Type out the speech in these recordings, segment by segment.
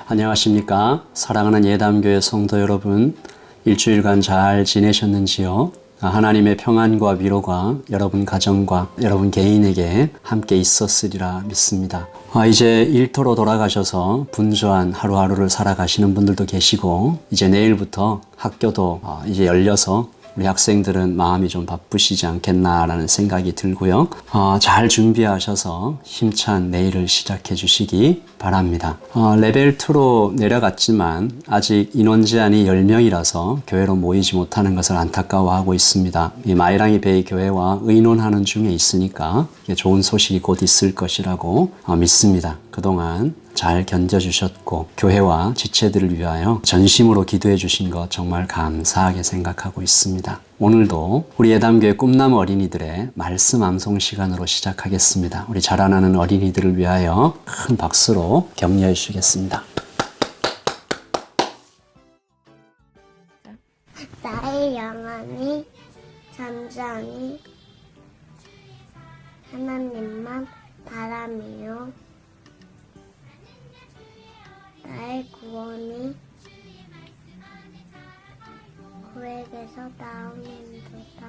안녕하십니까? 사랑하는 예담교회 성도 여러분, 일주일간 잘 지내셨는지요? 하나님의 평안과 위로가 여러분 가정과 여러분 개인에게 함께 있었으리라 믿습니다. 이제 일터로 돌아가셔서 분주한 하루하루를 살아가시는 분들도 계시고, 이제 내일부터 학교도 이제 열려서 우리 학생들은 마음이 좀 바쁘시지 않겠나라는 생각이 들고요. 잘 준비하셔서 힘찬 내일을 시작해 주시기 바랍니다. 레벨 2로 내려갔지만 아직 인원 제한이 10명이라서 교회로 모이지 못하는 것을 안타까워하고 있습니다. 이 마이랑이 베이 교회와 의논하는 중에 있으니까 좋은 소식이 곧 있을 것이라고 믿습니다. 그동안 잘 견뎌주셨고 교회와 지체들을 위하여 전심으로 기도해 주신 것 정말 감사하게 생각하고 있습니다. 오늘도 우리 예담교회 꿈나무 어린이들의 말씀 암송 시간으로 시작하겠습니다. 우리 자라나는 어린이들을 위하여 큰 박수로 격려해 주시겠습니다. 나의 영혼이 잠잠히 하나님만 바라며 나의 구원이 그에게서 나오는도다.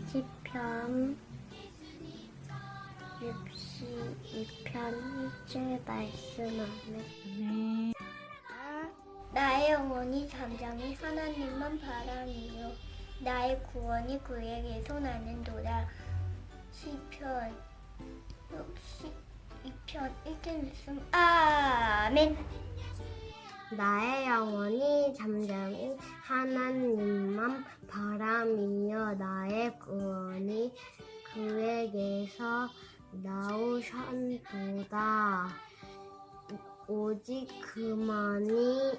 시편 62편 1절 말씀하네. 나의 영혼이 잠잠히 하나님만 바라며 나의 구원이 그에게서 나는도다. 시편 62편 1절 말씀. 아멘. 나의 영혼이 잠잠히 하나님만 바라며 나의 구원이 그에게서 나오셨도다. 오직 그만이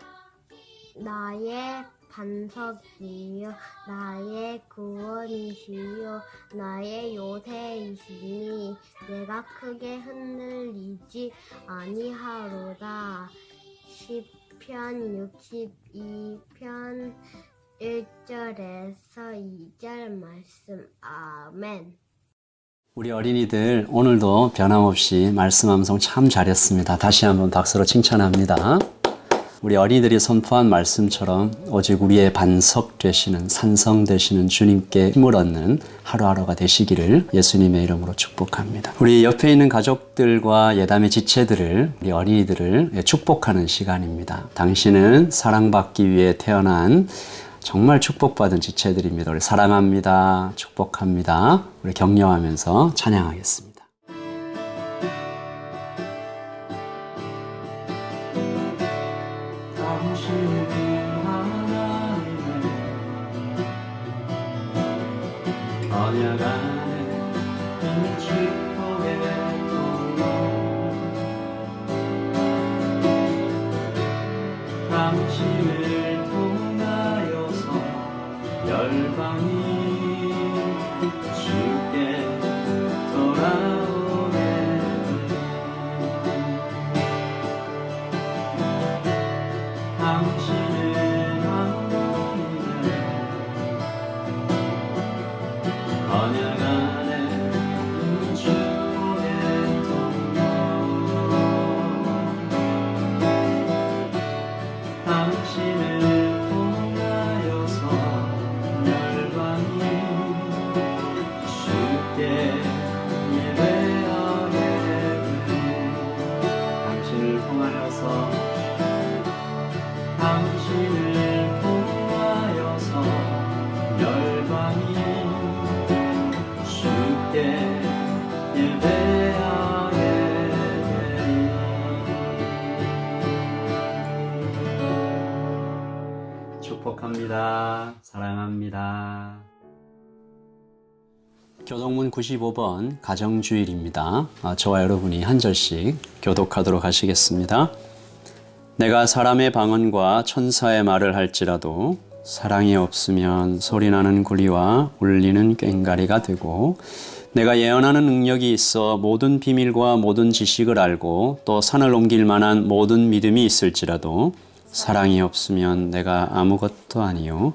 나의 반석이요 나의 구원이시요 나의 요새이시니 내가 크게 흔들리지 아니하로다. 시편 62편 1절에서 2절 말씀. 아멘. 우리 어린이들 오늘도 변함없이 말씀 암송 참 잘했습니다. 다시 한번 박수로 칭찬합니다. 우리 어린이들이 선포한 말씀처럼 오직 우리의 반석 되시는 산성 되시는 주님께 힘을 얻는 하루하루가 되시기를 예수님의 이름으로 축복합니다. 우리 옆에 있는 가족들과 예담의 지체들을 우리 어린이들을 축복하는 시간입니다. 당신은 사랑받기 위해 태어난 정말 축복받은 지체들입니다. 우리 사랑합니다. 축복합니다. 우리 격려하면서 찬양하겠습니다. 언약 안에 이 축복의 통로 당신을 통하여서 열방이 주께 돌아오게 당신을 언약 안에 이 축복의 통로 당신을 통하여서 열방이 주께 예배하게 당신을 통하여서 열방이 주께 예배하게 되리. 축복합니다. 사랑합니다. 교동문 95번 가정주일입니다. 저와 여러분이 한 절씩 교독하도록 하시겠습니다. 내가 사람의 방언과 천사의 말을 할지라도 사랑이 없으면 소리나는 구리와 울리는 꽹과리가 되고 내가 예언하는 능력이 있어 모든 비밀과 모든 지식을 알고 또 산을 옮길 만한 모든 믿음이 있을지라도 사랑이 없으면 내가 아무것도 아니요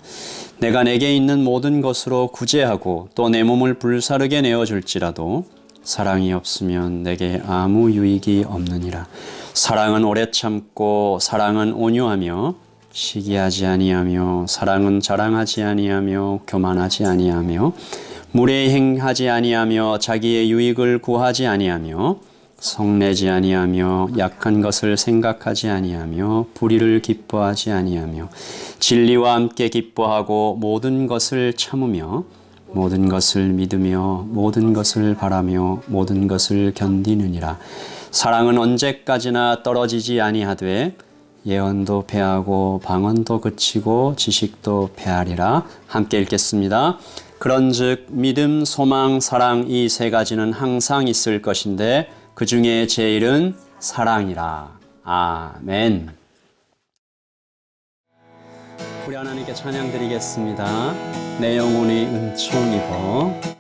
내가 내게 있는 모든 것으로 구제하고 또 내 몸을 불사르게 내어줄지라도 사랑이 없으면 내게 아무 유익이 없느니라. 사랑은 오래 참고 사랑은 온유하며 시기하지 아니하며 사랑은 자랑하지 아니하며 교만하지 아니하며 무례행하지 아니하며 자기의 유익을 구하지 아니하며 성내지 아니하며 약한 것을 생각하지 아니하며 불의를 기뻐하지 아니하며 진리와 함께 기뻐하고 모든 것을 참으며 모든 것을 믿으며 모든 것을 바라며 모든 것을 견디느니라. 사랑은 언제까지나 떨어지지 아니하되 예언도 패하고 방언도 그치고 지식도 패하리라. 함께 읽겠습니다. 그런즉 믿음, 소망, 사랑 이 세 가지는 항상 있을 것인데 그 중에 제일은 사랑이라. 아멘. 우리 하나님께 찬양 드리겠습니다. 내 영혼이 은총 입어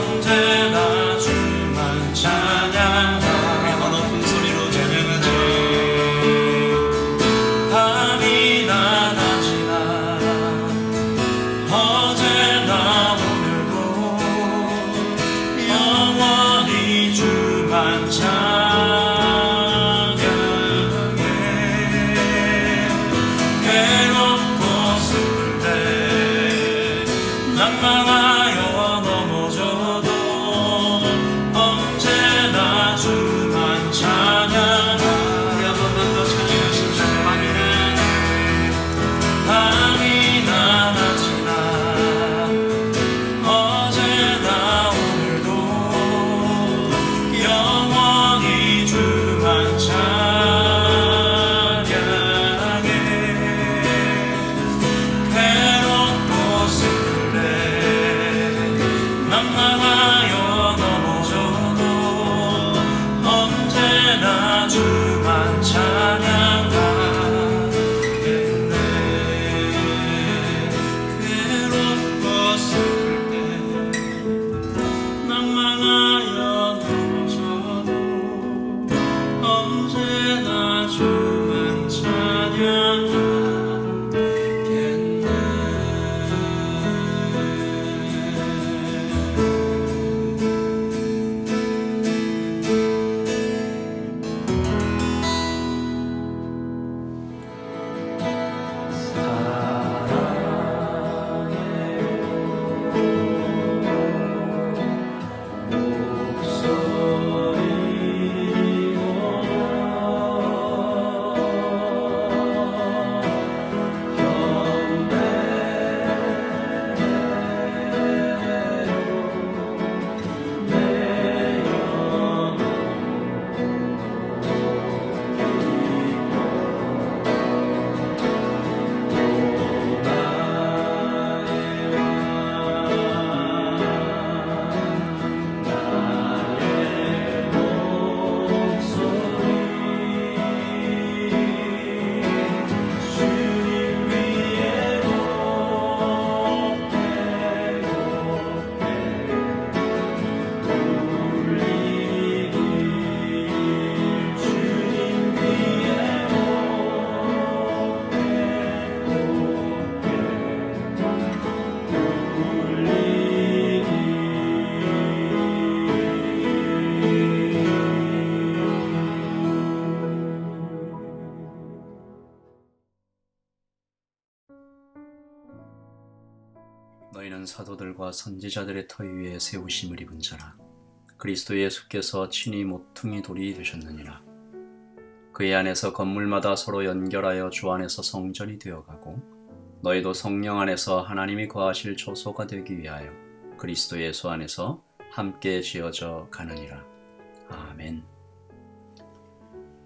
언제나 주만 찬양하리. 더 높은 소리로 찬양하지. 밤이나 낮이나 어제나 오늘도 영원히 주만 찬양해. 괴롭고 슬플 때 낙망하여 넘어져도 언제나 주만 찬양하리. 한 번만 더 찬양하십시오. 밤이나 낮이나 어제나 오늘도 영원히 주만 찬양해. 괴롭고 슬플 때 낙망하여 넘어져도 언제나 주만 찬양하겠네. 괴롭고 슬플 때 낙망하여 넘어져도 언제나 주만 찬양하겠네. 너희는 사도들과 선지자들의 터 위에 세우심을 입은 자라. 그리스도 예수께서 친히 모퉁이 돌이 되셨느니라. 그의 안에서 건물마다 서로 연결하여 주 안에서 성전이 되어가고 너희도 성령 안에서 하나님이 거하실 조소가 되기 위하여 그리스도 예수 안에서 함께 지어져 가느니라. 아멘.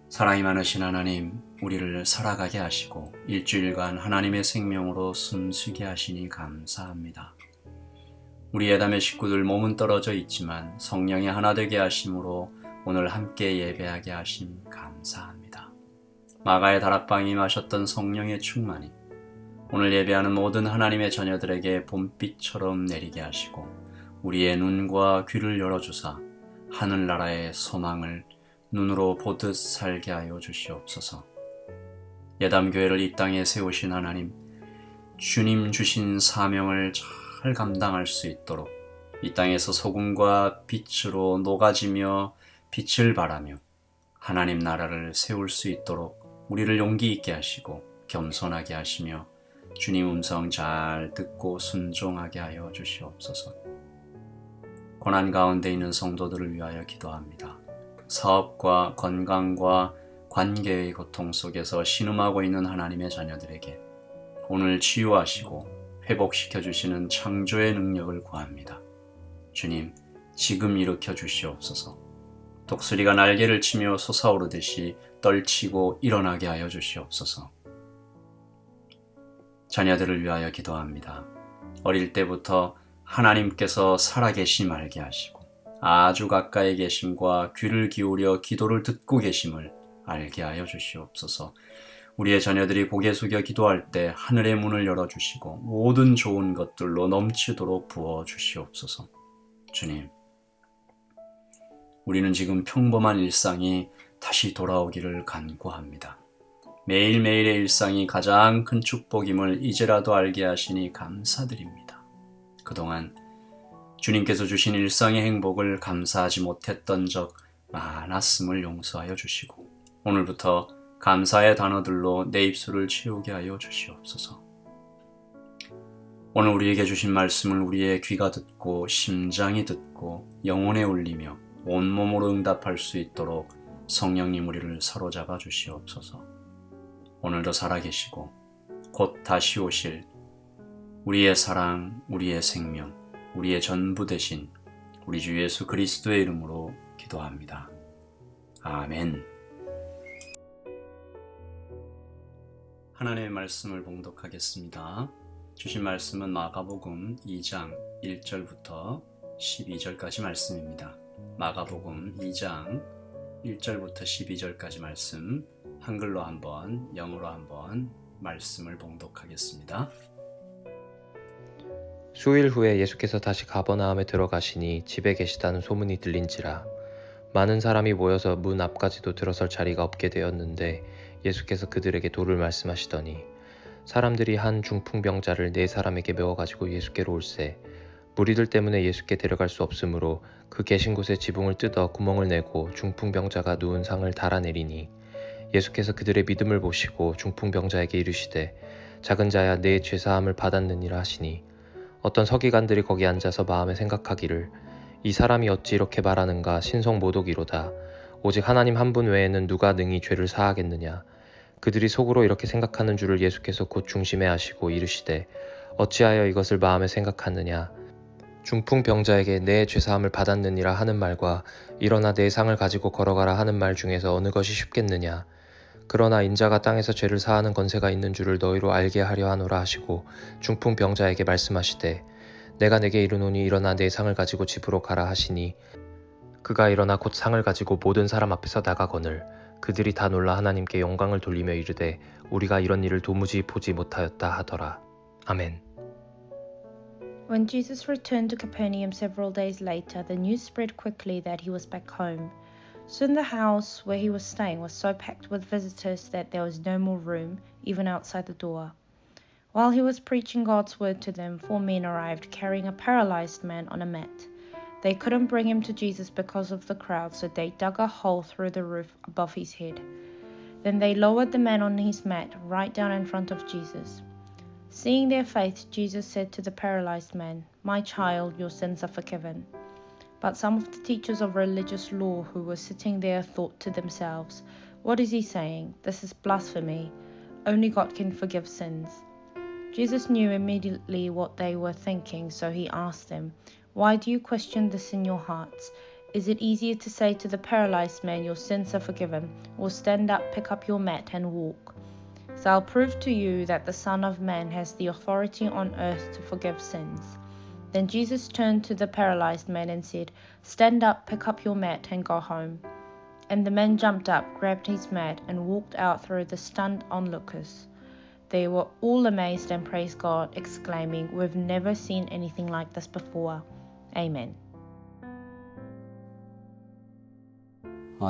사랑이 많으신 하나님, 우리를 살아가게 하시고 일주일간 하나님의 생명으로 숨쉬게 하시니 감사합니다. 우리 예담의 식구들 몸은 떨어져 있지만 성령이 하나 되게 하심으로 오늘 함께 예배하게 하심 감사합니다. 마가의 다락방이 마셨던 성령의 충만이 오늘 예배하는 모든 하나님의 자녀들에게 봄빛처럼 내리게 하시고 우리의 눈과 귀를 열어주사 하늘나라의 소망을 눈으로 보듯 살게 하여 주시옵소서. 예담교회를 이 땅에 세우신 하나님, 주님 주신 사명을 잘 감당할 수 있도록 이 땅에서 소금과 빛으로 녹아지며 빛을 발하며 하나님 나라를 세울 수 있도록 우리를 용기 있게 하시고 겸손하게 하시며 주님 음성 잘 듣고 순종하게 하여 주시옵소서. 고난 가운데 있는 성도들을 위하여 기도합니다. 사업과 건강과 관계의 고통 속에서 신음하고 있는 하나님의 자녀들에게 오늘 치유하시고 회복시켜 주시는 창조의 능력을 구합니다. 주님, 지금 일으켜 주시옵소서. 독수리가 날개를 치며 솟아오르듯이 떨치고 일어나게 하여 주시옵소서. 자녀들을 위하여 기도합니다. 어릴 때부터 하나님께서 살아계심 알게 하시고 아주 가까이 계심과 귀를 기울여 기도를 듣고 계심을 알게 하여 주시옵소서. 우리의 자녀들이 고개 숙여 기도할 때 하늘의 문을 열어주시고 모든 좋은 것들로 넘치도록 부어주시옵소서. 주님, 우리는 지금 평범한 일상이 다시 돌아오기를 간구합니다. 매일매일의 일상이 가장 큰 축복임을 이제라도 알게 하시니 감사드립니다. 그동안 주님께서 주신 일상의 행복을 감사하지 못했던 적 많았음을 용서하여 주시고 오늘부터 감사의 단어들로 내 입술을 채우게 하여 주시옵소서. 오늘 우리에게 주신 말씀을 우리의 귀가 듣고 심장이 듣고 영혼에 울리며 온몸으로 응답할 수 있도록 성령님 우리를 사로잡아 주시옵소서. 오늘도 살아계시고 곧 다시 오실 우리의 사랑, 우리의 생명, 우리의 전부 되신 우리 주 예수 그리스도의 이름으로 기도합니다. 아멘. 하나님의 말씀을 봉독하겠습니다. 주신 말씀은 마가복음 2장 1절부터 12절까지 말씀입니다. 마가복음 2장 1절부터 12절까지 말씀, 한글로 한번, 영어로 한번 말씀을 봉독하겠습니다. 수일 후에 예수께서 다시 가버나움에 들어가시니 집에 계시다는 소문이 들린지라 많은 사람이 모여서 문 앞까지도 들어설 자리가 없게 되었는데 예수께서 그들에게 도를 말씀하시더니 사람들이 한 중풍병자를 4사람에게 메워가지고 예수께로 올세 무리들 때문에 예수께 데려갈 수 없으므로 그 계신 곳에 지붕을 뜯어 구멍을 내고 중풍병자가 누운 상을 달아내리니 예수께서 그들의 믿음을 보시고 중풍병자에게 이르시되 작은 자야 내 죄사함을 받았느니라 하시니 어떤 서기관들이 거기 앉아서 마음에 생각하기를 이 사람이 어찌 이렇게 말하는가 신성모독이로다. 오직 하나님 한 분 외에는 누가 능히 죄를 사하겠느냐. 그들이 속으로 이렇게 생각하는 줄을 예수께서 곧 중심에 하시고 이르시되 어찌하여 이것을 마음에 생각하느냐. 중풍병자에게 내 죄사함을 받았느니라 하는 말과 일어나 내 상을 가지고 걸어가라 하는 말 중에서 어느 것이 쉽겠느냐. 그러나 인자가 땅에서 죄를 사하는 권세가 있는 줄을 너희로 알게 하려 하노라 하시고 중풍병자에게 말씀하시되 내가 내게 이르노니 일어나 내 상을 가지고 집으로 가라 하시니 그가 일어나 곧 상을 가지고 모든 사람 앞에서 나가거늘 그들이 다 놀라 하나님께 영광을 돌리며 이르되 우리가 이런 일을 도무지 보지 못하였다 하더라. 아멘. When Jesus returned to Capernaum several days later, the news spread quickly that he was back home. Soon the house where he was staying was so packed with visitors that there was no more room, even outside the door. While he was preaching God's word to them, 4 men arrived carrying a paralyzed man on a mat. They couldn't bring him to Jesus because of the crowd, so they dug a hole through the roof above his head. Then they lowered the man on his mat right down in front of Jesus. Seeing their faith, Jesus said to the paralyzed man, "My child, your sins are forgiven." But some of the teachers of religious law who were sitting there thought to themselves, "What is he saying? This is blasphemy. Only God can forgive sins." Jesus knew immediately what they were thinking, so he asked them, "Why do you question this in your hearts? Is it easier to say to the paralyzed man, 'Your sins are forgiven,' or stand up, pick up your mat and walk? So I'll prove to you that the Son of Man has the authority on earth to forgive sins." Then Jesus turned to the paralyzed man and said, "Stand up, pick up your mat and go home." And the man jumped up, grabbed his mat, and walked out through the stunned onlookers. They were all amazed and praised God, exclaiming, "We've never seen anything like this before." Amen.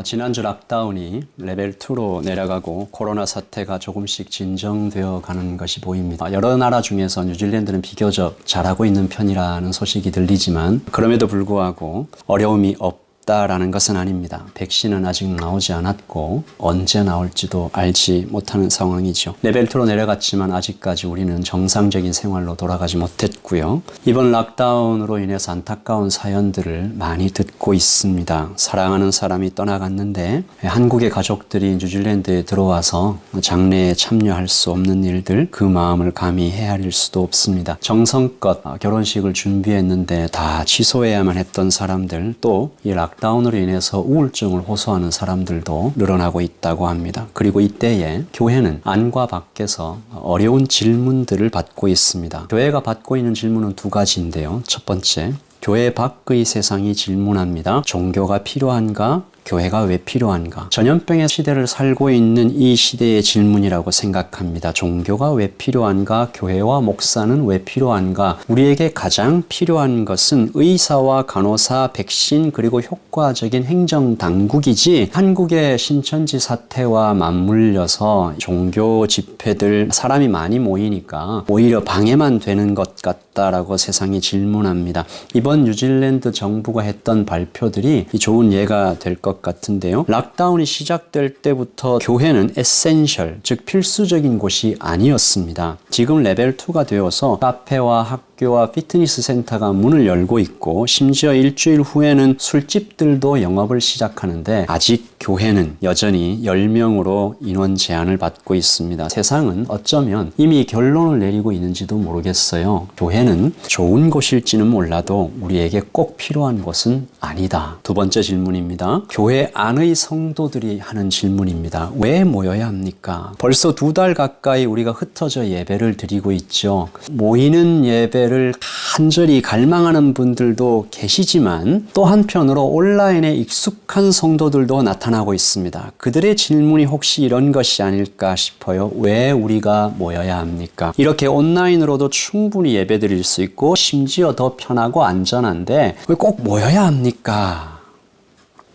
지난주 락다운이 레벨 2로 내려가고 코로나 사태가 조금씩 진정되어 가는 것이 보입니다. 여러 나라 중에서 뉴질랜드는 비교적 잘하고 있는 편이라는 소식이 들리지만 그럼에도 불구하고 어려움이 없다라는 것은 아닙니다. 백신은 아직 나오지 않았고 언제 나올지도 알지 못하는 상황이죠. 레벨 2로 내려갔지만 아직까지 우리는 정상적인 생활로 돌아가지 못했고요. 이번 락다운으로 인해서 안타까운 사연들을 많이 듣고 있습니다. 사랑하는 사람이 떠나갔는데 한국의 가족들이 뉴질랜드에 들어와서 장례에 참여할 수 없는 일들, 그 마음을 감히 헤아릴 수도 없습니다. 정성껏 결혼식을 준비했는데 다 취소해야만 했던 사람들, 또 이 락다운으로 인해서 우울증을 호소하는 사람들도 늘어나고 있다고 합니다. 그리고 이때에 교회는 안과 밖에서 어려운 질문들을 받고 있습니다. 교회가 받고 있는 질문은 2가지인데요. 첫 번째, 교회 밖의 세상이 질문합니다. 종교가 필요한가? 교회가 왜 필요한가? 전염병의 시대를 살고 있는 이 시대의 질문이라고 생각합니다. 종교가 왜 필요한가? 교회와 목사는 왜 필요한가? 우리에게 가장 필요한 것은 의사와 간호사, 백신, 그리고 효과적인 행정 당국이지 한국의 신천지 사태와 맞물려서 종교 집회들 사람이 많이 모이니까 오히려 방해만 되는 것 같다라고 세상이 질문합니다. 이번 뉴질랜드 정부가 했던 발표들이 좋은 예가 될 것 같은데요. 락다운이 시작될 때부터 교회는 에센셜, 즉 필수적인 곳이 아니었습니다. 지금 레벨 2가 되어서 카페와 학교와 피트니스 센터가 문을 열고 있고 심지어 일주일 후에는 술집들도 영업을 시작하는데 아직 교회는 여전히 10명으로 인원 제한을 받고 있습니다. 세상은 어쩌면 이미 결론을 내리고 있는지도 모르겠어요. 교회는 좋은 곳일지는 몰라도 우리에게 꼭 필요한 곳은 아니다. 두 번째 질문입니다. 교회 안의 성도들이 하는 질문입니다. 왜 모여야 합니까? 벌써 2달 가까이 우리가 흩어져 예배를 드리고 있죠. 모이는 예배를 간절히 갈망하는 분들도 계시지만 또 한편으로 온라인에 익숙한 성도들도 나타나고 있습니다. 그들의 질문이 혹시 이런 것이 아닐까 싶어요. 왜 우리가 모여야 합니까? 이렇게 온라인으로도 충분히 예배 드릴 수 있고 심지어 더 편하고 안전한데 왜 꼭 모여야 합니까?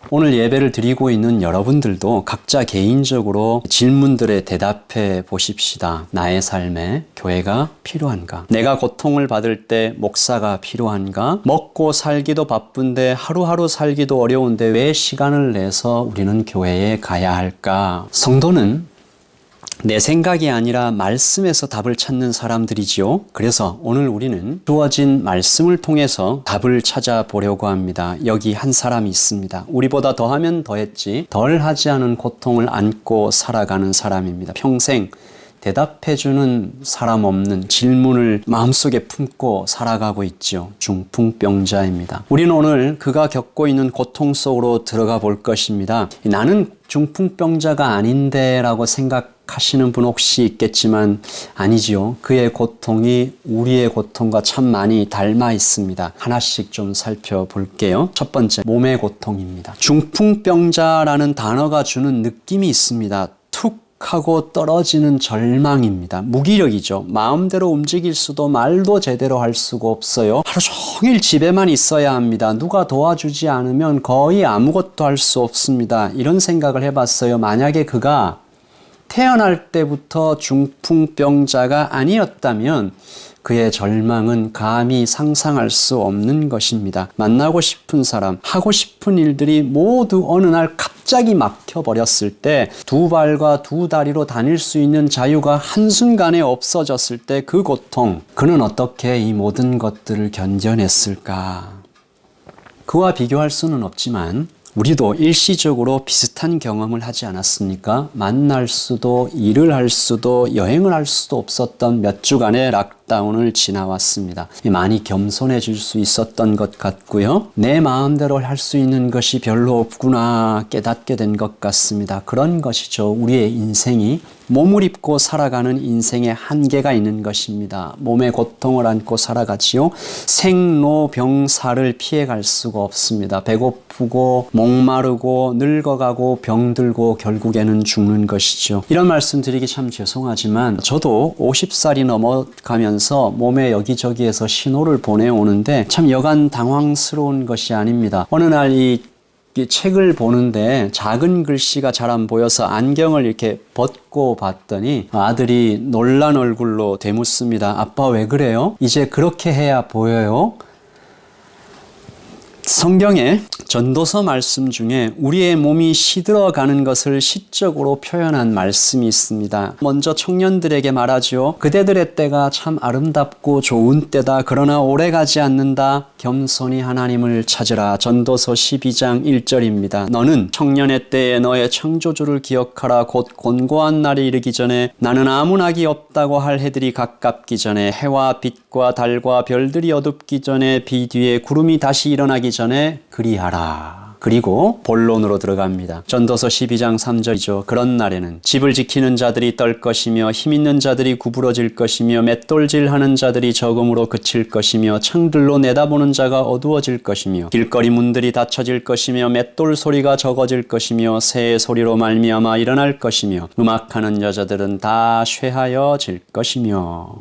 오늘 예배를 드리고 있는 여러분들도 각자 개인적으로 질문들에 대답해 보십시다. 나의 삶에 교회가 필요한가? 내가 고통을 받을 때 목사가 필요한가? 먹고 살기도 바쁜데 하루하루 살기도 어려운데 왜 시간을 내서 우리는 교회에 가야 할까? 성도는 내 생각이 아니라 말씀에서 답을 찾는 사람들이지요. 그래서 오늘 우리는 주어진 말씀을 통해서 답을 찾아보려고 합니다. 여기 한 사람이 있습니다. 우리보다 더하면 더했지 덜하지 않은 고통을 안고 살아가는 사람입니다. 평생 대답해주는 사람 없는 질문을 마음속에 품고 살아가고 있죠. 중풍병자입니다. 우리는 오늘 그가 겪고 있는 고통 속으로 들어가 볼 것입니다. 나는 중풍병자가 아닌데 라고 생각하시는 분 혹시 있겠지만 아니지요. 그의 고통이 우리의 고통과 참 많이 닮아 있습니다. 하나씩 좀 살펴볼게요. 첫 번째, 몸의 고통입니다. 중풍병자라는 단어가 주는 느낌이 있습니다. 툭 하고 떨어지는 절망입니다. 무기력이죠. 마음대로 움직일 수도 말도 제대로 할 수가 없어요. 하루 종일 집에만 있어야 합니다. 누가 도와주지 않으면 거의 아무것도 할 수 없습니다. 이런 생각을 해봤어요. 만약에 그가 태어날 때부터 중풍병자가 아니었다면 그의 절망은 감히 상상할 수 없는 것입니다. 만나고 싶은 사람, 하고 싶은 일들이 모두 어느 날 갑자기 막혀버렸을 때 2발과 2다리로 다닐 수 있는 자유가 한순간에 없어졌을 때 그 고통, 그는 어떻게 이 모든 것들을 견뎌냈을까? 그와 비교할 수는 없지만 우리도 일시적으로 비슷한 경험을 하지 않았습니까? 만날 수도, 일을 할 수도, 여행을 할 수도 없었던 몇 주간의 락다운을 지나왔습니다. 많이 겸손해질 수 있었던 것 같고요. 내 마음대로 할 수 있는 것이 별로 없구나 깨닫게 된 것 같습니다. 그런 것이죠. 우리의 인생이 몸을 입고 살아가는 인생의 한계가 있는 것입니다. 몸의 고통을 안고 살아가지요. 생로병사를 피해갈 수가 없습니다. 배고프고 목마르고 늙어가고 병들고 결국에는 죽는 것이죠. 이런 말씀 드리기 참 죄송하지만 저도 50살이 넘어가면서 몸에 여기저기에서 신호를 보내오는데 참 여간 당황스러운 것이 아닙니다. 어느 날 이 책을 보는데 작은 글씨가 잘 안 보여서 안경을 이렇게 벗고 봤더니 아들이 놀란 얼굴로 되묻습니다. 아빠 왜 그래요? 이제 그렇게 해야 보여요? 성경에 전도서 말씀 중에 우리의 몸이 시들어가는 것을 시적으로 표현한 말씀이 있습니다. 먼저 청년들에게 말하죠. 그대들의 때가 참 아름답고 좋은 때다. 그러나 오래가지 않는다. 겸손히 하나님을 찾으라. 전도서 12장 1절입니다. 너는 청년의 때에 너의 창조주를 기억하라. 곧 곤고한 날이 이르기 전에 나는 아무 낙이 없다고 할 해들이 가깝기 전에 해와 빛과 달과 별들이 어둡기 전에 비 뒤에 구름이 다시 일어나기 전에 그리하라. 그리고 본론으로 들어갑니다. 전도서 12장 3절이죠. 그런 날에는 집을 지키는 자들이 떨 것이며 힘 있는 자들이 구부러질 것이며 맷돌질하는 자들이 적음으로 그칠 것이며 창들로 내다보는 자가 어두워질 것이며 길거리 문들이 닫혀질 것이며 맷돌 소리가 적어질 것이며 새의 소리로 말미암아 일어날 것이며 음악하는 여자들은 다 쇠하여질 것이며.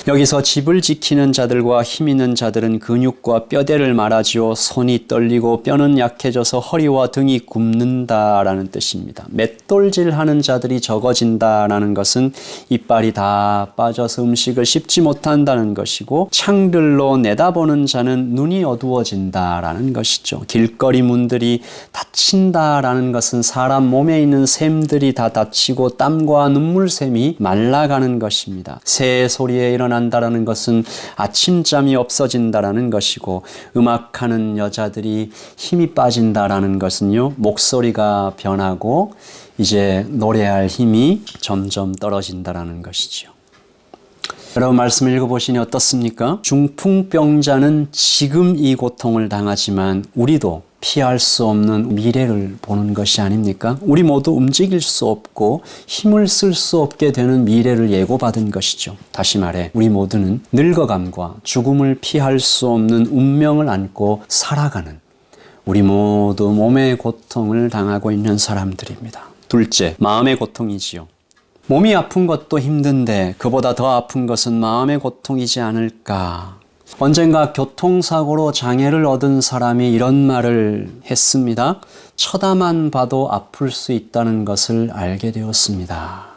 여기서 집을 지키는 자들과 힘 있는 자들은 근육과 뼈대를 말하지요. 손이 떨리고 뼈는 약해져서 허리와 등이 굽는다라는 뜻입니다. 맷돌질하는 자들이 적어진다라는 것은 이빨이 다 빠져서 음식을 씹지 못한다는 것이고, 창들로 내다보는 자는 눈이 어두워진다라는 것이죠. 길거리 문들이 닫힌다라는 것은 사람 몸에 있는 샘들이 다 닫히고 땀과 눈물샘이 말라가는 것입니다. 새 소리에 일어난다라는 것은 아침잠이 없어진다라는 것이고, 음악하는 여자들이 힘이 빠진다라는 것은요, 목소리가 변하고 이제 노래할 힘이 점점 떨어진다라는 것이죠. 여러분 말씀 읽어보시니 어떻습니까? 중풍병자는 지금 이 고통을 당하지만 우리도 피할 수 없는 미래를 보는 것이 아닙니까? 우리 모두 움직일 수 없고 힘을 쓸 수 없게 되는 미래를 예고받은 것이죠. 다시 말해 우리 모두는 늙어감과 죽음을 피할 수 없는 운명을 안고 살아가는, 우리 모두 몸의 고통을 당하고 있는 사람들입니다. 둘째, 마음의 고통이지요. 몸이 아픈 것도 힘든데 그보다 더 아픈 것은 마음의 고통이지 않을까. 언젠가 교통사고로 장애를 얻은 사람이 이런 말을 했습니다. 쳐다만 봐도 아플 수 있다는 것을 알게 되었습니다.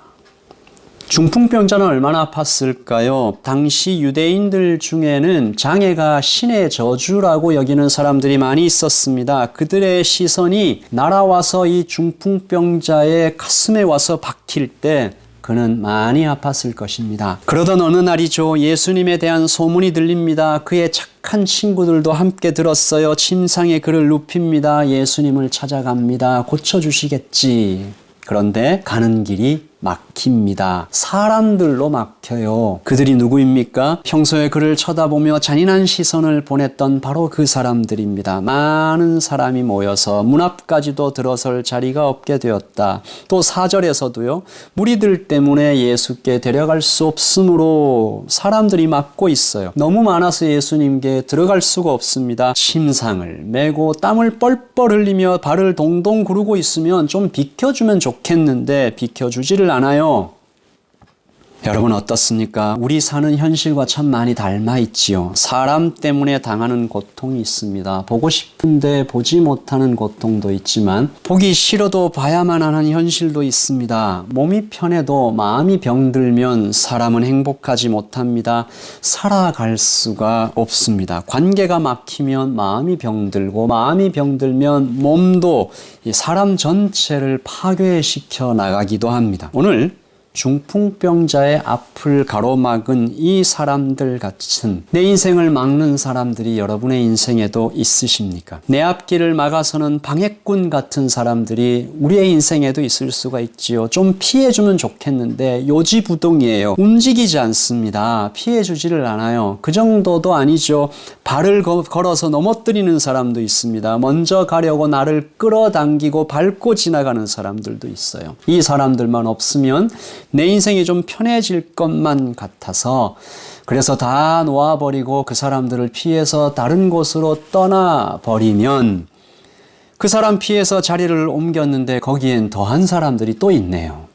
중풍병자는 얼마나 아팠을까요? 당시 유대인들 중에는 장애가 신의 저주라고 여기는 사람들이 많이 있었습니다. 그들의 시선이 날아와서 이 중풍병자의 가슴에 와서 박힐 때 그는 많이 아팠을 것입니다. 그러던 어느 날이죠. 예수님에 대한 소문이 들립니다. 그의 착한 친구들도 함께 들었어요. 침상에 그를 눕힙니다. 예수님을 찾아갑니다. 고쳐주시겠지. 그런데 가는 길이 막힙니다. 사람들로 막혀요. 그들이 누구입니까? 평소에 그를 쳐다보며 잔인한 시선을 보냈던 바로 그 사람들입니다. 많은 사람이 모여서 문 앞까지도 들어설 자리가 없게 되었다. 또 4절에서도요. 무리들 때문에 예수께 데려갈 수 없으므로 사람들이 막고 있어요. 너무 많아서 예수님께 들어갈 수가 없습니다. 침상을 메고 땀을 뻘뻘 흘리며 발을 동동 구르고 있으면 좀 비켜주면 좋겠는데 비켜주지를 않아요. 여러분 어떻습니까? 우리 사는 현실과 참 많이 닮아 있지요. 사람 때문에 당하는 고통이 있습니다. 보고 싶은데 보지 못하는 고통도 있지만 보기 싫어도 봐야만 하는 현실도 있습니다. 몸이 편해도 마음이 병들면 사람은 행복하지 못합니다. 살아갈 수가 없습니다. 관계가 막히면 마음이 병들고 마음이 병들면 몸도 사람 전체를 파괴시켜 나가기도 합니다. 오늘 중풍병자의 앞을 가로막은 이 사람들 같은 내 인생을 막는 사람들이 여러분의 인생에도 있으십니까? 내 앞길을 막아서는 방해꾼 같은 사람들이 우리의 인생에도 있을 수가 있지요. 좀 피해주면 좋겠는데 요지부동이에요. 움직이지 않습니다. 피해주지를 않아요. 그 정도도 아니죠. 발을 걸어서 넘어뜨리는 사람도 있습니다. 먼저 가려고 나를 끌어당기고 밟고 지나가는 사람들도 있어요. 이 사람들만 없으면 내 인생이 좀 편해질 것만 같아서 그래서 다 놓아버리고 그 사람들을 피해서 다른 곳으로 떠나버리면 그 사람 피해서 자리를 옮겼는데 거기엔 더한 사람들이 또 있네요.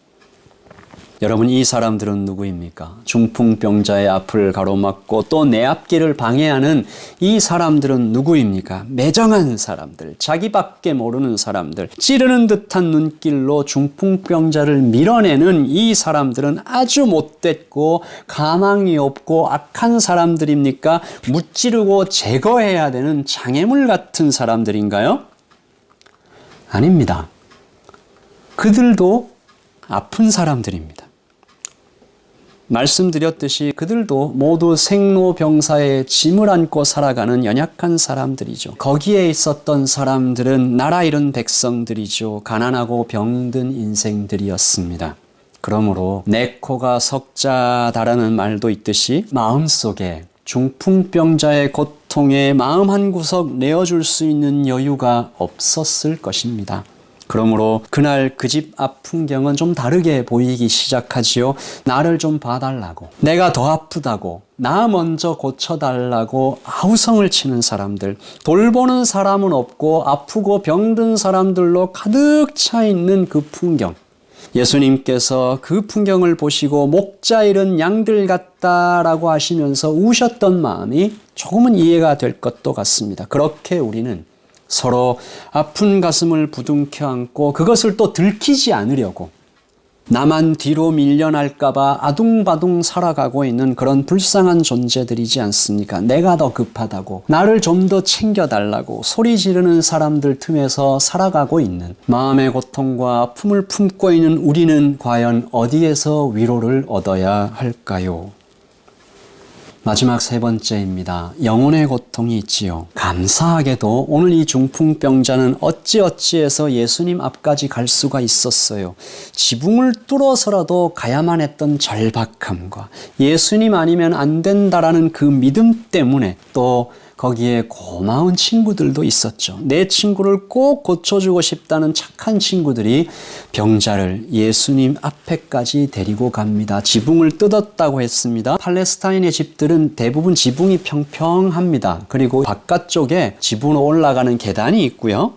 여러분 이 사람들은 누구입니까? 중풍병자의 앞을 가로막고 또 내 앞길을 방해하는 이 사람들은 누구입니까? 매정한 사람들, 자기밖에 모르는 사람들, 찌르는 듯한 눈길로 중풍병자를 밀어내는 이 사람들은 아주 못됐고 가망이 없고 악한 사람들입니까? 무찌르고 제거해야 되는 장애물 같은 사람들인가요? 아닙니다. 그들도 아픈 사람들입니다. 말씀드렸듯이 그들도 모두 생로병사의 짐을 안고 살아가는 연약한 사람들이죠. 거기에 있었던 사람들은 나라 잃은 백성들이죠. 가난하고 병든 인생들이었습니다. 그러므로 내 코가 석자다라는 말도 있듯이 마음속에 중풍병자의 고통 고통에 마음 한구석 내어줄 수 있는 여유가 없었을 것입니다. 그러므로 그날 그 집 앞 풍경은 좀 다르게 보이기 시작하지요. 나를 좀 봐달라고, 내가 더 아프다고, 나 먼저 고쳐달라고 아우성을 치는 사람들, 돌보는 사람은 없고 아프고 병든 사람들로 가득 차 있는 그 풍경. 예수님께서 그 풍경을 보시고 목자 잃은 양들 같다라고 하시면서 우셨던 마음이 조금은 이해가 될 것도 같습니다. 그렇게 우리는 서로 아픈 가슴을 부둥켜 안고 그것을 또 들키지 않으려고 나만 뒤로 밀려날까봐 아둥바둥 살아가고 있는 그런 불쌍한 존재들이지 않습니까? 내가 더 급하다고, 나를 좀 더 챙겨달라고 소리 지르는 사람들 틈에서 살아가고 있는 마음의 고통과 아픔을 품고 있는 우리는 과연 어디에서 위로를 얻어야 할까요? 마지막 세 번째입니다. 영혼의 고통이 있지요. 감사하게도 오늘 이 중풍병자는 어찌어찌해서 예수님 앞까지 갈 수가 있었어요. 지붕을 뚫어서라도 가야만 했던 절박함과 예수님 아니면 안 된다라는 그 믿음 때문에 또 거기에 고마운 친구들도 있었죠. 내 친구를 꼭 고쳐주고 싶다는 착한 친구들이 병자를 예수님 앞에까지 데리고 갑니다. 지붕을 뜯었다고 했습니다. 팔레스타인의 집들은 대부분 지붕이 평평합니다. 그리고 바깥쪽에 지붕으로 올라가는 계단이 있고요.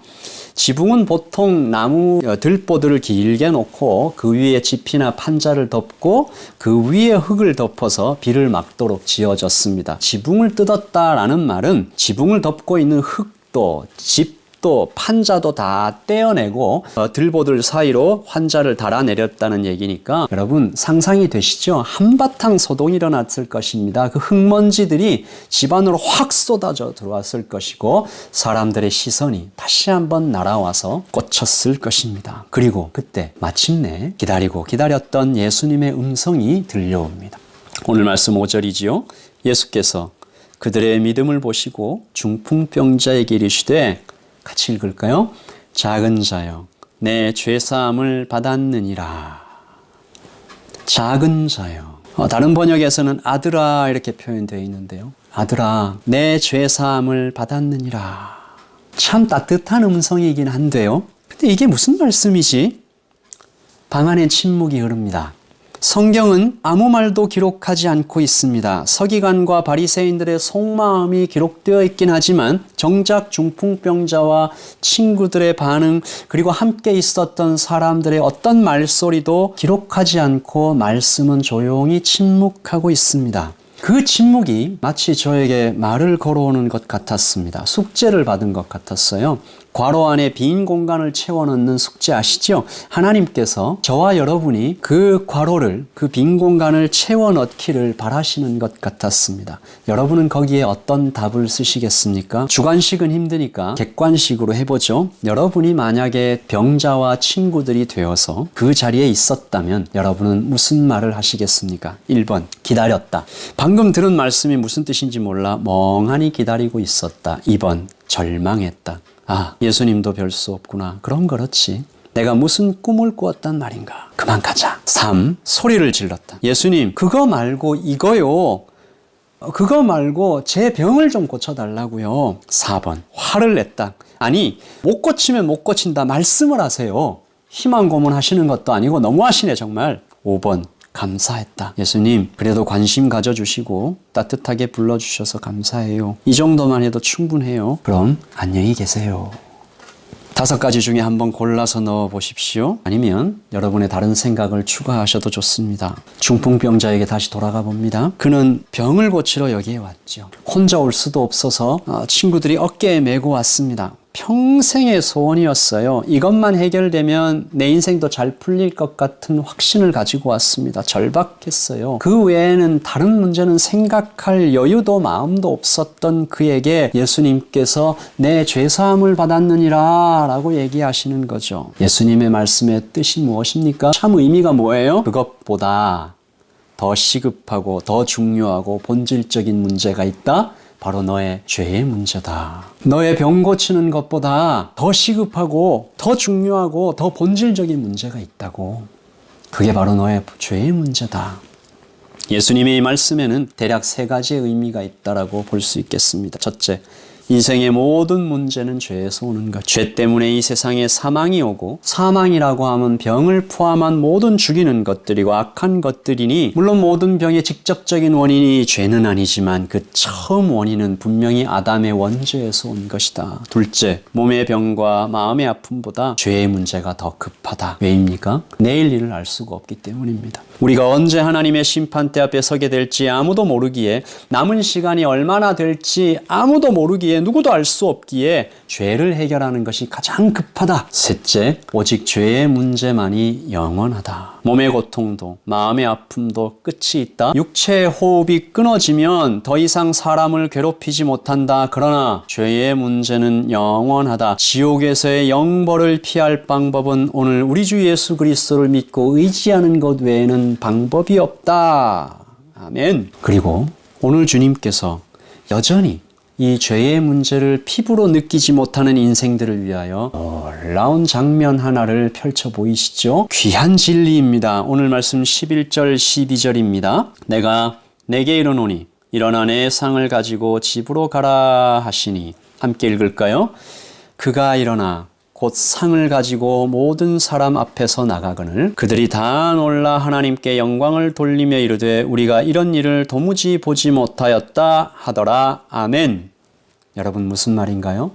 지붕은 보통 나무 들보들을 길게 놓고 그 위에 지피나 판자를 덮고 그 위에 흙을 덮어서 비를 막도록 지어졌습니다. 지붕을 뜯었다라는 말은 지붕을 덮고 있는 흙도 집도 판자도 다 떼어내고 들보들 사이로 환자를 달아내렸다는 얘기니까 여러분 상상이 되시죠? 한바탕 소동이 일어났을 것입니다. 그 흙먼지들이 집 안으로 확 쏟아져 들어왔을 것이고 사람들의 시선이 다시 한번 날아와서 꽂혔을 것입니다. 그리고 그때 마침내 기다리고 기다렸던 예수님의 음성이 들려옵니다. 오늘 말씀 5절이지요. 예수께서 그들의 믿음을 보시고 중풍병자에게 이르시되 같이 읽을까요? 작은 자여, 내 죄사함을 받았느니라. 작은 자여. 다른 번역에서는 아들아 이렇게 표현되어 있는데요. 아들아, 내 죄사함을 받았느니라. 참 따뜻한 음성이긴 한데요. 근데 이게 무슨 말씀이지? 방 안에 침묵이 흐릅니다. 성경은 아무 말도 기록하지 않고 있습니다. 서기관과 바리새인들의 속마음이 기록되어 있긴 하지만 정작 중풍병자와 친구들의 반응 그리고 함께 있었던 사람들의 어떤 말소리도 기록하지 않고 말씀은 조용히 침묵하고 있습니다. 그 침묵이 마치 저에게 말을 걸어오는 것 같았습니다. 숙제를 받은 것 같았어요. 괄호 안에 빈 공간을 채워넣는 숙제 아시죠? 하나님께서 저와 여러분이 그 괄호를, 그 빈 공간을 채워넣기를 바라시는 것 같았습니다. 여러분은 거기에 어떤 답을 쓰시겠습니까? 주관식은 힘드니까 객관식으로 해보죠. 여러분이 만약에 병자와 친구들이 되어서 그 자리에 있었다면 여러분은 무슨 말을 하시겠습니까? 1번, 기다렸다. 방금 들은 말씀이 무슨 뜻인지 몰라 멍하니 기다리고 있었다. 2번, 절망했다. 아, 예수님도 별 수 없구나. 그럼 그렇지. 내가 무슨 꿈을 꾸었단 말인가. 그만 가자. 3. 소리를 질렀다. 예수님, 그거 말고 이거요. 그거 말고 제 병을 좀 고쳐달라고요. 4번. 화를 냈다. 아니, 못 고치면 못 고친다. 말씀을 하세요. 희망 고문하시는 것도 아니고 너무하시네 정말. 5번. 감사했다. 예수님, 그래도 관심 가져주시고 따뜻하게 불러주셔서 감사해요. 이 정도만 해도 충분해요. 그럼 안녕히 계세요. 5가지 중에 한번 골라서 넣어 보십시오. 아니면 여러분의 다른 생각을 추가하셔도 좋습니다. 중풍병자에게 다시 돌아가 봅니다. 그는 병을 고치러 여기에 왔죠. 혼자 올 수도 없어서 친구들이 어깨에 메고 왔습니다. 평생의 소원이었어요. 이것만 해결되면 내 인생도 잘 풀릴 것 같은 확신을 가지고 왔습니다. 절박했어요. 그 외에는 다른 문제는 생각할 여유도 마음도 없었던 그에게 예수님께서 내 죄사함을 받았느니라 라고 얘기하시는 거죠. 예수님의 말씀의 뜻이 무엇입니까? 참 의미가 뭐예요? 그것보다 더 시급하고 더 중요하고 본질적인 문제가 있다? 바로 너의 죄의 문제다. 너의 병 고치는 것보다 더 시급하고 더 중요하고 더 본질적인 문제가 있다고. 그게 바로 너의 죄의 문제다. 예수님의 이 말씀에는 대략 세 가지의 의미가 있다라고 볼 수 있겠습니다. 첫째, 인생의 모든 문제는 죄에서 오는 것. 죄 때문에 이 세상에 사망이 오고, 사망이라고 하면 병을 포함한 모든 죽이는 것들이고 악한 것들이니, 물론 모든 병의 직접적인 원인이 죄는 아니지만 그 처음 원인은 분명히 아담의 원죄에서 온 것이다. 둘째, 몸의 병과 마음의 아픔보다 죄의 문제가 더 급하다. 왜입니까? 내일 일을 알 수가 없기 때문입니다. 우리가 언제 하나님의 심판대 앞에 서게 될지 아무도 모르기에, 남은 시간이 얼마나 될지 아무도 모르기에, 누구도 알 수 없기에 죄를 해결하는 것이 가장 급하다. 셋째, 오직 죄의 문제만이 영원하다. 몸의 고통도 마음의 아픔도 끝이 있다. 육체의 호흡이 끊어지면 더 이상 사람을 괴롭히지 못한다. 그러나 죄의 문제는 영원하다. 지옥에서의 영벌을 피할 방법은 오늘 우리 주 예수 그리스도를 믿고 의지하는 것 외에는 방법이 없다. 아멘. 그리고 오늘 주님께서 여전히 이 죄의 문제를 피부로 느끼지 못하는 인생들을 위하여 놀라운 장면 하나를 펼쳐 보이시죠? 귀한 진리입니다. 오늘 말씀 11절 12절입니다. 내가 내게 이르노니 일어나 내 상을 가지고 집으로 가라 하시니, 함께 읽을까요? 그가 일어나 곧 상을 가지고 모든 사람 앞에서 나가거늘 그들이 다 놀라 하나님께 영광을 돌리며 이르되 우리가 이런 일을 도무지 보지 못하였다 하더라. 아멘. 여러분, 무슨 말인가요?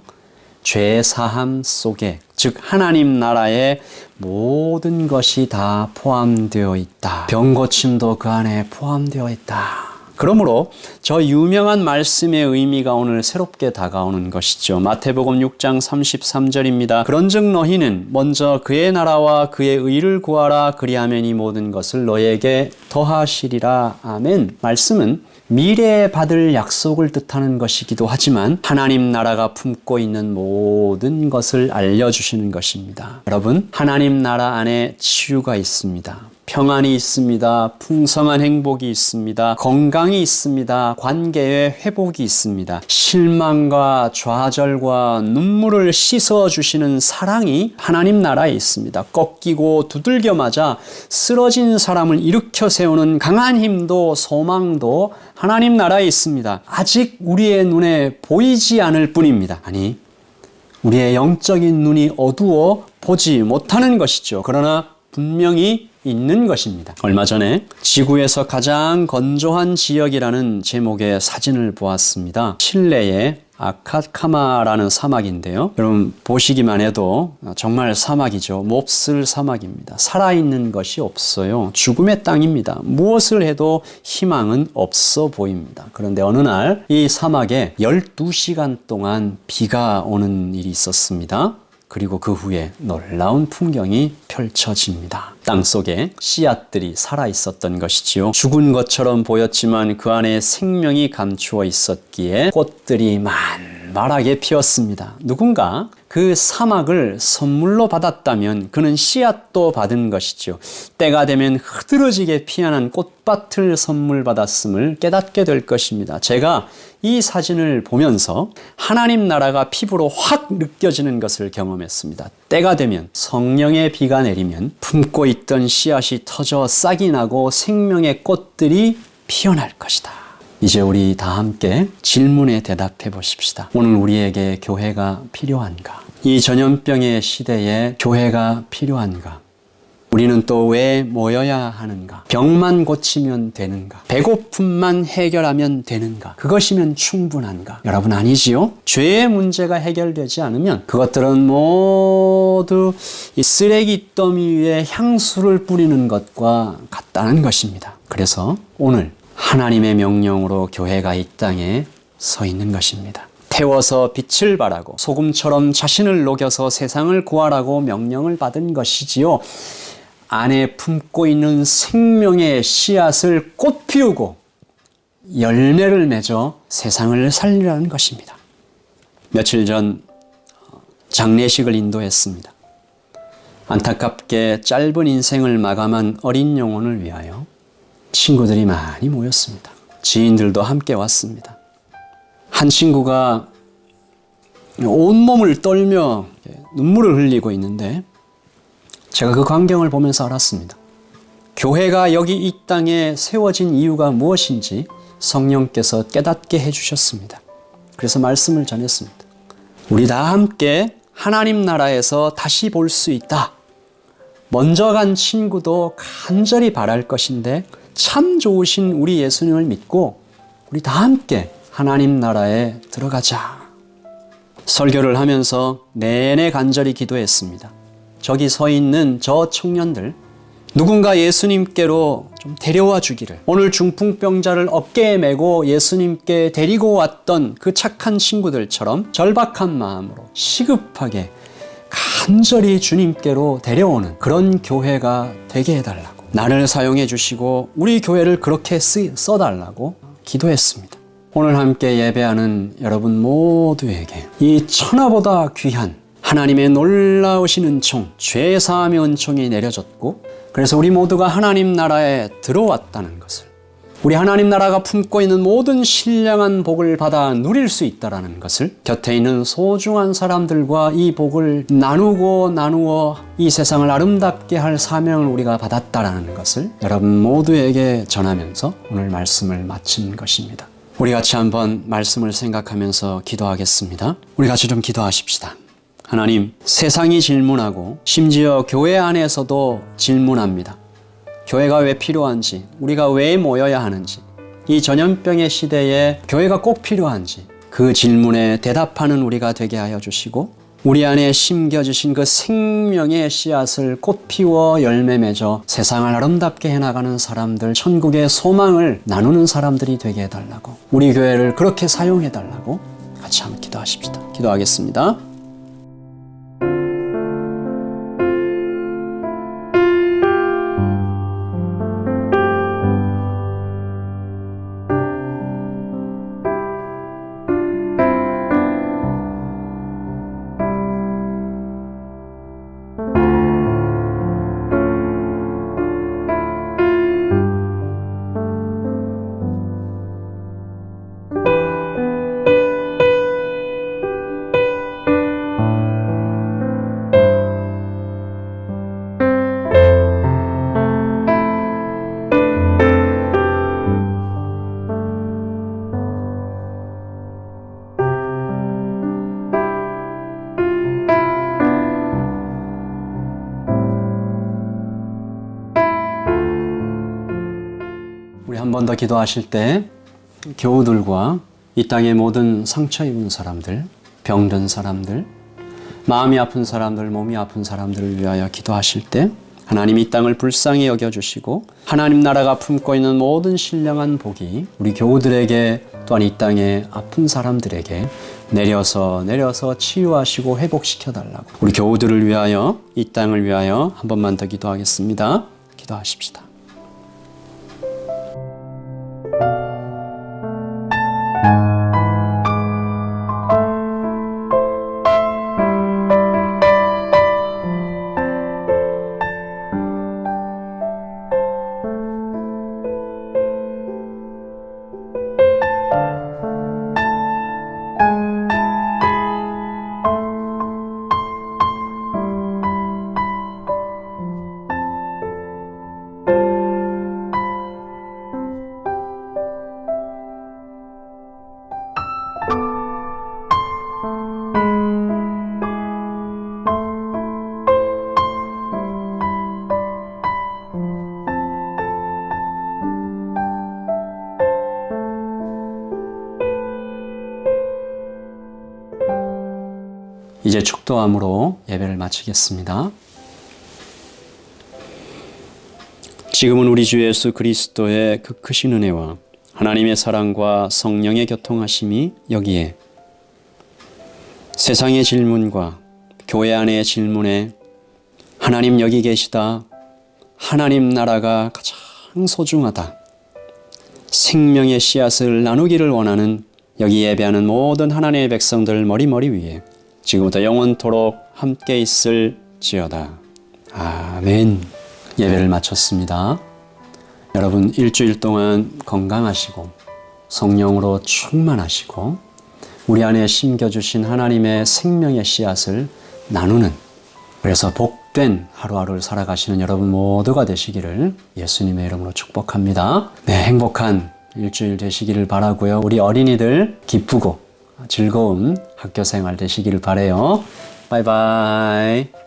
죄 사함 속에, 즉 하나님 나라의 모든 것이 다 포함되어 있다. 병 고침도 그 안에 포함되어 있다. 그러므로 저 유명한 말씀의 의미가 오늘 새롭게 다가오는 것이죠. 마태복음 6장 33절입니다. 그런즉 너희는 먼저 그의 나라와 그의 의를 구하라. 그리하면 이 모든 것을 너희에게 더하시리라. 아멘. 말씀은 미래에 받을 약속을 뜻하는 것이기도 하지만 하나님 나라가 품고 있는 모든 것을 알려주시는 것입니다. 여러분, 하나님 나라 안에 치유가 있습니다. 평안이 있습니다. 풍성한 행복이 있습니다. 건강이 있습니다. 관계의 회복이 있습니다. 실망과 좌절과 눈물을 씻어주시는 사랑이 하나님 나라에 있습니다. 꺾이고 두들겨 맞아 쓰러진 사람을 일으켜 세우는 강한 힘도 소망도 하나님 나라에 있습니다. 아직 우리의 눈에 보이지 않을 뿐입니다. 아니, 우리의 영적인 눈이 어두워 보지 못하는 것이죠. 그러나 분명히 있는 것입니다. 얼마 전에 지구에서 가장 건조한 지역이라는 제목의 사진을 보았습니다. 칠레의 아카카마라는 사막인데요. 여러분 보시기만 해도 정말 사막이죠. 몹쓸 사막입니다. 살아있는 것이 없어요. 죽음의 땅입니다. 무엇을 해도 희망은 없어 보입니다. 그런데 어느 날 이 사막에 12시간 동안 비가 오는 일이 있었습니다. 그리고 그 후에 놀라운 풍경이 펼쳐집니다. 땅속에 씨앗들이 살아있었던 것이지요. 죽은 것처럼 보였지만 그 안에 생명이 감추어 있었기에 꽃들이 만발하게 피었습니다. 누군가 그 사막을 선물로 받았다면 그는 씨앗도 받은 것이죠. 때가 되면 흐드러지게 피어난 꽃밭을 선물 받았음을 깨닫게 될 것입니다. 제가 이 사진을 보면서 하나님 나라가 피부로 확 느껴지는 것을 경험했습니다. 때가 되면 성령의 비가 내리면 품고 있던 씨앗이 터져 싹이 나고 생명의 꽃들이 피어날 것이다. 이제 우리 다 함께 질문에 대답해 보십시다. 오늘 우리에게 교회가 필요한가? 이 전염병의 시대에 교회가 필요한가? 우리는 또 왜 모여야 하는가? 병만 고치면 되는가? 배고픔만 해결하면 되는가? 그것이면 충분한가? 여러분, 아니지요? 죄의 문제가 해결되지 않으면 그것들은 모두 이 쓰레기 더미 위에 향수를 뿌리는 것과 같다는 것입니다. 그래서 오늘 하나님의 명령으로 교회가 이 땅에 서 있는 것입니다. 태워서 빛을 발하고 소금처럼 자신을 녹여서 세상을 구하라고 명령을 받은 것이지요. 안에 품고 있는 생명의 씨앗을 꽃 피우고 열매를 맺어 세상을 살리라는 것입니다. 며칠 전 장례식을 인도했습니다. 안타깝게 짧은 인생을 마감한 어린 영혼을 위하여 친구들이 많이 모였습니다. 지인들도 함께 왔습니다. 한 친구가 온몸을 떨며 눈물을 흘리고 있는데 제가 그 광경을 보면서 알았습니다. 교회가 여기 이 땅에 세워진 이유가 무엇인지 성령께서 깨닫게 해주셨습니다. 그래서 말씀을 전했습니다. 우리 다 함께 하나님 나라에서 다시 볼 수 있다. 먼저 간 친구도 간절히 바랄 것인데 참 좋으신 우리 예수님을 믿고 우리 다 함께 하나님 나라에 들어가자. 설교를 하면서 내내 간절히 기도했습니다. 저기 서 있는 저 청년들, 누군가 예수님께로 좀 데려와 주기를. 오늘 중풍병자를 어깨에 메고 예수님께 데리고 왔던 그 착한 친구들처럼 절박한 마음으로 시급하게 간절히 주님께로 데려오는 그런 교회가 되게 해달라고, 나를 사용해 주시고 우리 교회를 그렇게 써달라고 기도했습니다. 오늘 함께 예배하는 여러분 모두에게 이 천하보다 귀한 하나님의 놀라우신 은총, 죄사함의 은총이 내려졌고, 그래서 우리 모두가 하나님 나라에 들어왔다는 것을, 우리 하나님 나라가 품고 있는 모든 신령한 복을 받아 누릴 수 있다는 것을, 곁에 있는 소중한 사람들과 이 복을 나누어 이 세상을 아름답게 할 사명을 우리가 받았다는 것을 여러분 모두에게 전하면서 오늘 말씀을 마친 것입니다. 우리 같이 한번 말씀을 생각하면서 기도하겠습니다. 우리 같이 좀 기도하십시다. 하나님, 세상이 질문하고 심지어 교회 안에서도 질문합니다. 교회가 왜 필요한지, 우리가 왜 모여야 하는지, 이 전염병의 시대에 교회가 꼭 필요한지 그 질문에 대답하는 우리가 되게 하여 주시고, 우리 안에 심겨주신 그 생명의 씨앗을 꽃 피워 열매 맺어 세상을 아름답게 해나가는 사람들, 천국의 소망을 나누는 사람들이 되게 해달라고, 우리 교회를 그렇게 사용해달라고 같이 한번 기도하십시다. 기도하겠습니다. 우리 한 번 더 기도하실 때 교우들과 이 땅의 모든 상처 입은 사람들, 병든 사람들, 마음이 아픈 사람들, 몸이 아픈 사람들을 위하여 기도하실 때 하나님 이 땅을 불쌍히 여겨주시고 하나님 나라가 품고 있는 모든 신령한 복이 우리 교우들에게, 또한 이 땅의 아픈 사람들에게 내려서 치유하시고 회복시켜달라고, 우리 교우들을 위하여, 이 땅을 위하여 한 번만 더 기도하겠습니다. 기도하십시다. 이제 축도함으로 예배를 마치겠습니다. 지금은 우리 주 예수 그리스도의 그 크신 은혜와 하나님의 사랑과 성령의 교통하심이 여기에, 세상의 질문과 교회 안의 질문에 하나님 여기 계시다, 하나님 나라가 가장 소중하다, 생명의 씨앗을 나누기를 원하는 여기 예배하는 모든 하나님의 백성들 머리 위에 지금부터 영원토록 함께 있을지어다. 아멘. 예배를 마쳤습니다. 여러분 일주일 동안 건강하시고 성령으로 충만하시고 우리 안에 심겨주신 하나님의 생명의 씨앗을 나누는, 그래서 복 복된 하루하루를 살아가시는 여러분 모두가 되시기를 예수님의 이름으로 축복합니다. 네, 행복한 일주일 되시기를 바라고요. 우리 어린이들 기쁘고 즐거운 학교 생활 되시기를 바라요. 바이바이.